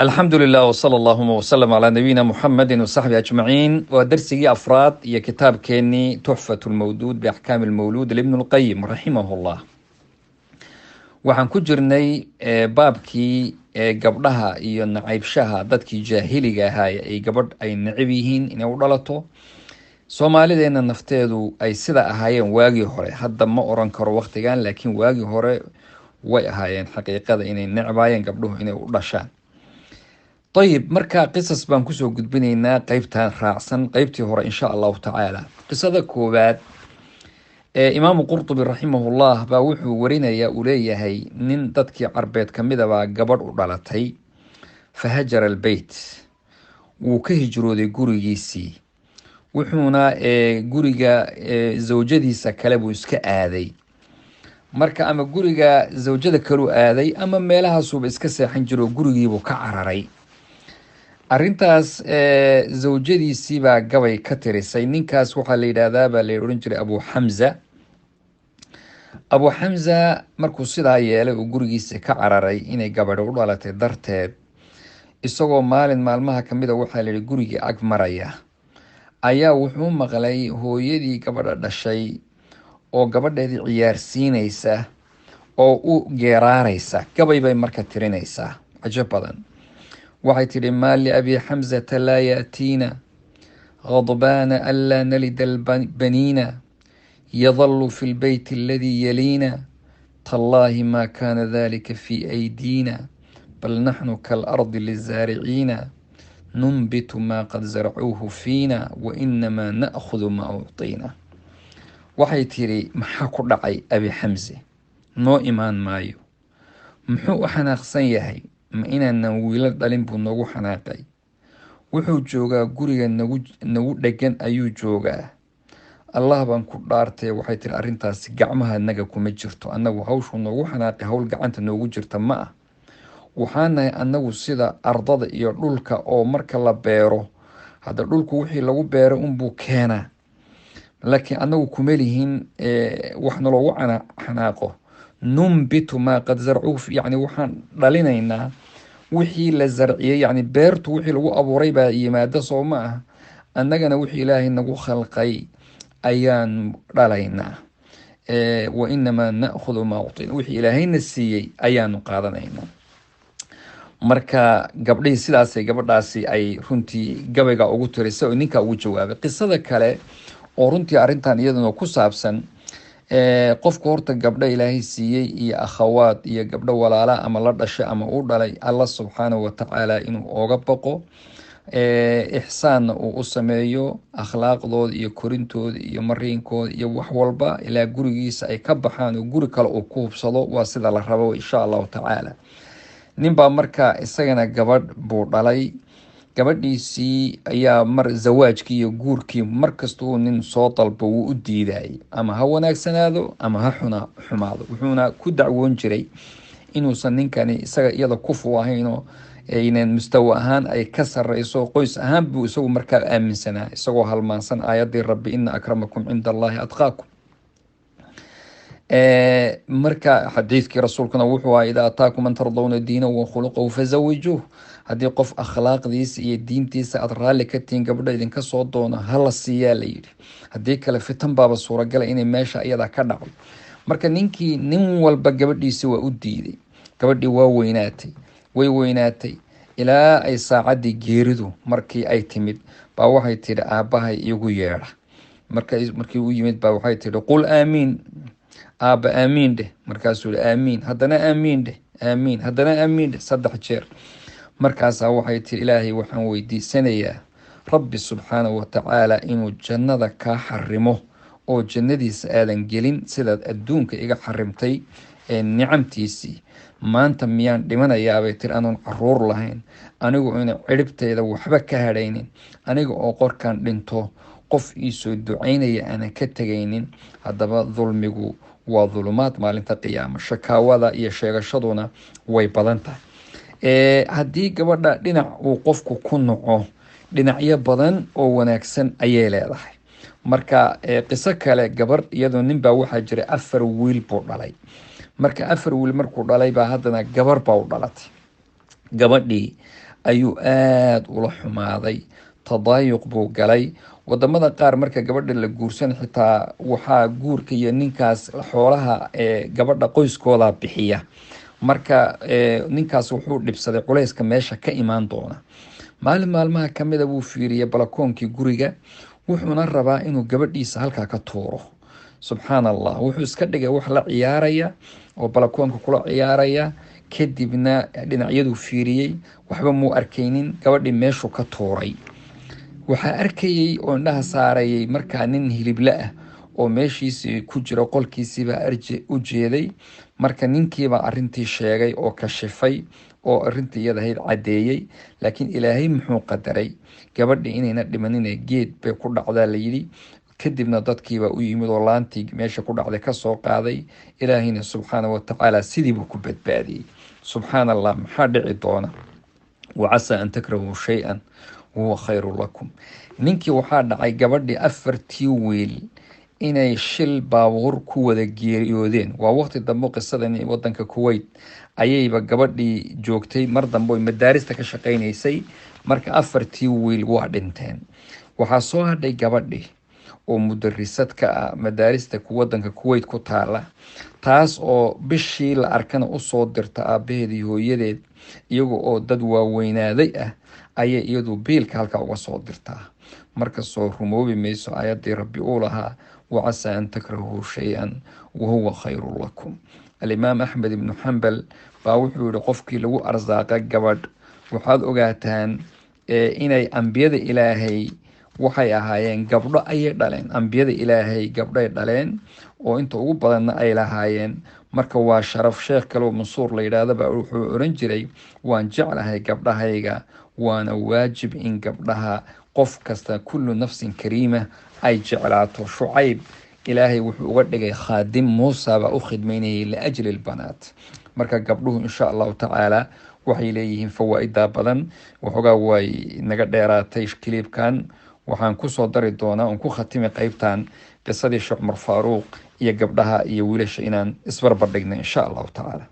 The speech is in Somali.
الحمد لله وصلى اللهم وسلم على نبينا محمد وصحبه أجمعين ودرسي أفراد يا كتاب كيني تحفة المولود بأحكام المولود لابن القيم رحمه الله. waxaan ku jirnay baabkii gabdhaha iyo nacaybshaha dadkii jaahiliga ahaa ay gabadh ay necab yihiin inay u dhalato. Soomaalideena nafteedu ay sida ahaayeen waagii hore, hadda ma oran karo waqtigan, laakiin waagii hore way ahaayeen xaqiiqada inay necbaayeen gabdhuhu inay u dhashaan. طيب marka qisas baan kusoo gudbinaynaa qaybtan raacsan qaybtii hore insha Allah taala. Qisada koowaad Imam Qurtubi rahimahullah baa wuxuu warinayaa uu leeyahay nin dadkii Carbeed kamida baa gabadh u dhalatay, fahajara albayt, wuu ka hijrooday gurigiisii, wuxuuna guriga zawjadiisa kale buu iska aaday. marka ama guriga zawjada kale aaday ama meelahaasuba iska seexan jiro gurigiibuu ka cararay. arrintaas zawjadiisii baa gabay ka tirisay. ninkaas waxaa la yidhaahdaa baa la oran jiray Abu Xamza markuu sidaa yeelay oo gurigiisa ka cararay inay gabadho u dhalatay darteed, isagoo maalin maalmaha ka mid a waxaa la yidhi gurigii ag maraya ayaa wuxuu maqlay hooyadii gabadha dhashay oo gabadheedii ciyaarsiinaysa oo u geeraaraysa. gabay bay marka tirinaysaa cajab badan. waxay tidhi: maa liabi xamzata laa yaatiina غضبان ألا نلد البنين يظل في البيت الذي يلينا تالله ما كان ذلك في أيدينا بل نحن كالأرض للزارعين ننبت ما قد زرعوه فينا وإنما نأخذ ما أعطينا. waxay tidhi maxaa ku dhacay abi xamse, noo imaan maayo, muxuu u xanaaqsan yahay, ma inaanan wiilo dhalin buu noogu xanaaqay, wuxuu joogaa guriga nagu dhegan ayuu joogaa. allah baan ku dhaartay, waxay tiri arrintaasi gacmaha naga kuma jirto, annagu hawshuu noogu xanaaqay hawl gacanta noogu jirta ma ah. waxaanahay annagu sida ardada iyo dhulka oo marka la beero, hadda dhulku wixii lagu beero unbuu keenaa, laakiin annagu kuma lihin waxna loogu xanaaqo. numbitu maa qad zarcuuh, yacni waxaan dhalinaynaa wixii la zarciyey, yacni beertu wixii lagu abuuray baa yimaada soo ma ah, annagana wixii ilaahay nagu khalqay ayaan dhalaynaa. wa inamaa na'khudu maa uctina, wixii ilaahayna siiyey ayaanu qaadanaynaa. marka gabdhihii sidaasay gabadhaasi ay runtii gabayga ugu tirisay oo ninkaa ugu jawaabay. qisada kale oo runtii arrintan iyaduna ku saabsan, qofku horta gabdho ilaahay siiyey iyo akhawaad iyo gabdho walaala ama la dhashay ama u dhalay, Allah subxaanahu watacaala inuu ooga baqo, ixsaanna uu u sameeyo, akhlaaqdooda iyo korintooda iyo mariinkooda iyo wax walba ilaa gurigiisa ay ka baxaan oo guri kale uu ku hubsado, waa sida la rabo insha allahu tacaala. ninbaa marka isagana gabadh buu dhalay. gabadhiisii ayaa mar zawaajkii iyo guurkii markasta uu nin soo dalbo wuu u diidayay, ama ha wanaagsanaado ama ha xumaado. wuxuuna ku dacwoon jiray inuusan ninkani isaga iyada kufu ahaynoo aynan mustawa ahaan ay ka sarreyso, qoys ahaan buu isagu markaa aaminsanaa, isagoo halmaansan aayaddii rabbi ina akramakum cinda allahi atqaakum. marka xadiidkii rasuulkuna wuxuu ahaa idaa ataakum man tardawna diinahu wa khuluqahu fazawijuuh, haddii qof akhlaaqdiisa iyo diintiisa aad raalli ka tihiin gabdho idinka soo doono hala siiyaa la yidhi, haddii kale fitan baaba suuragala inay meesha iyada ka dhacdo. marka ninkii nin walba gabadhiisi waa u diiday. gabadhii waa way weynaatay ilaa ay saacaddii geeridu markii ay timid baa waxay tidhi aabbahay igu yeedha. markii u yimid baa waxay tidhi qul aamiin, aabba aamiin dheh. markaasuu yihi aamiin, haddana aamiin dheh, aamiin, haddana aamiin dheh 3 jeer. markaasaa waxay tiri ilaahay waxaan weydiisanayaa rabbi subxaanahu watacaala inuu jannada kaa xarimo oo jannadiisa aadan gelin sidaad adduunka iga xarimtay nicamtiisii. maanta miyaan dhimanayaabay tiri anoon caruur lahayn, anigu ina ciribteyda waxba ka hadhaynin, aniga oo qorkaan dhinto qof iisoo ducaynaya aanan ka tegaynin. haddaba dulmigu waa dulumaad maalinta qiyaama, shakaawada iyo sheegashaduna way badan tahay. haddii gabadha dhinac uu qofku ku naco, dhinacyo badan oo wanaagsan ayay leedahay. marka qiso kale, gabar iyadoo ninbaa waxaa jiray 4 wiil buu dhalay. marka 4 wiil markuu dhalay baa haddana gabar baa u dhalatay. gabadhii ayuu aada ula xumaaday, tadaayuq buu galay. wadamada qaar marka gabadha la guursan xitaa waxaa guurka iyo ninkaas xoolaha gabadha qoyskooda bixiya. marka ninkaas wuxuu dhibsaday culayska meesha ka imaan doona. maalin maalmaha kamida wuu fiiriyay balakoonkii guriga, wuxuuna rabaa inuu gabadhiisa halkaa ka tuuro. subxaan allah, wuxuu iska dhigay wax la ciyaaraya oo balakoonka kula ciyaaraya. kadibna dhinacyaduu fiiriyey, waxba muu arkaynin, gabadhii meeshuu ka tuuray. waxaa arkayay oo indhaha saarayay markaa nin hilible ah oo meeshiisii ku jiro, qolkiisiibaa u jeeday. marka ninkiibaa arintii sheegay oo kashifay oo arintii iyadahayd caddeeyey. laakiin ilaahay muxuu qadaray gabadhii inayna dhimanine geed bay ku dhacdaa layidhi. kadibna dadkiibaa u yimid oo laantii meesha ku dhacday kasoo qaaday. ilaahayna subxaana watacaala sidiibuu ku badbaadiyey. subxaan allah, maxaa dhici doona? wacasaa an takrahuu shay-an wahuwa khayru lakum. ninkii waxaa dhacay gabadhii 4 wiil inay shil baabuur ku wada geeriyoodeen. waa waqti dambe qisadan wadanka Kuwait ayayba gabadhii joogtay. mar dambe oy madaarista ka shaqaynaysay. marka 4 wiil waa dhinteen. waxaa soo hadhay gabadhii oo mudarisad ka ah madaarista wadanka Kuwait ku taala, taas oo bishii la arkana usoo dirta aabaheed iyo hooyadeed iyaga oo dad waaweynaaday ah, ayay iyadu biilka halkaa uga soo dirtaa. markasoo rumoobi mayso aayaddii rabbi uu lahaa wacasaa an takrahuu shay-an wahuwa khayru lakum. alimaam axmed ibnu xambal baa wuxuu yihi qofkii lagu arsaaqa gabadh, waxaad ogaataan inay ambiyada ilaahay waxay ahaayeen gabdho ayay dhaleen. ambiyada ilaahay gabdhay dhaleen oo inta ugu badanna ay lahaayeen. marka waa sharaf. sheekh kaleo mansuur la yidhaahdaba wuxuu oran jiray, waan jeclahay gabdhahayga, waana waajib in gabdhaha qof kasta kullu nafsin kariima ay jeclaato. shucayb ilaahay wuxuu uga dhigay khaadim, muusa baa u khidmaynayay liajli lbanaat. marka gabdhuhu insha allahu tacaala waxay leeyihiin fawaa-ida badan. waxoogaa way naga dheeraatay kiliibkan. waxaan kusoo dari doonaa oon ku khatimi qeybtan qisadii sheekh Cumar Faaruuq iyo gabdhaha iyo wiilasha inaan isbarbar dhigna insha allahu tacaala.